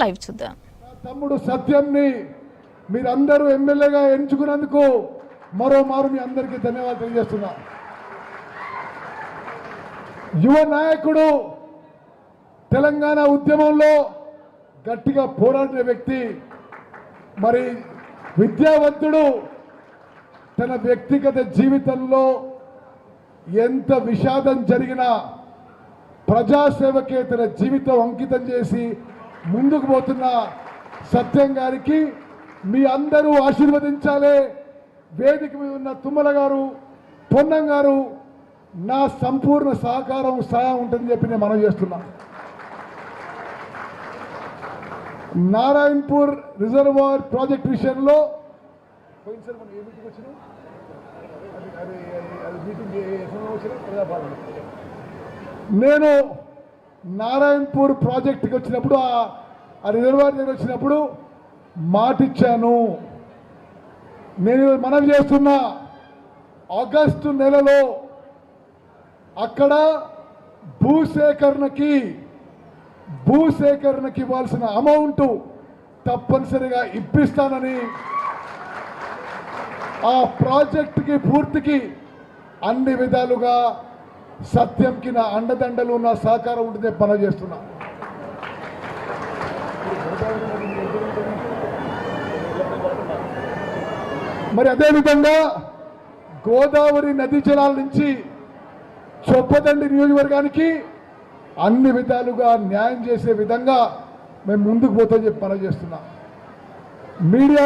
Live చూద్దాం. తమ్ముడు సత్యంని మీరందరూ ఎమ్మెల్యేగా ఎంచుకున్నందుకు మరోమారు మీ అందరికీ ధన్యవాదాలు తెలియజేస్తున్నా. యువ నాయకుడు, తెలంగాణ ఉద్యమంలో గట్టిగా పోరాడిన వ్యక్తి, మరి విద్యావంతుడు, తన వ్యక్తిగత జీవితంలో ఎంత విషాదం జరిగినా ప్రజాసేవకే తన జీవితం అంకితం చేసి ముందుకు పోతున్న సత్యం గారికి మీ అందరూ ఆశీర్వదించాలి. వేదిక మీద ఉన్న తుమ్మల గారు, పొన్నం గారు, నా సంపూర్ణ సహకారం సహాయం ఉంటుందని చెప్పి నేను మనవి చేస్తున్నా. నారాయణపూర్ రిజర్వాయర్ ప్రాజెక్ట్ విషయంలో నేను నారాయణపూర్ ప్రాజెక్టుకి వచ్చినప్పుడు ఆ రిజర్వాయర్ దగ్గర వచ్చినప్పుడు మాటిచ్చాను. నేను మనవి చేస్తున్నా, ఆగస్టు నెలలో అక్కడ భూసేకరణకి ఇవ్వాల్సిన అమౌంట్ తప్పనిసరిగా ఇప్పిస్తానని, ఆ ప్రాజెక్టుకి పూర్తికి అన్ని విధాలుగా సత్యంకి నా అండదండలు, నా సహకారం ఉంటుంది పని చేస్తున్నా. మరి అదేవిధంగా గోదావరి నదీ జలాల నుంచి చొప్పదండి నియోజకవర్గానికి అన్ని విధాలుగా న్యాయం చేసే విధంగా మేము ముందుకు పోతామని చెప్పి పని చేస్తున్నా. మీడియా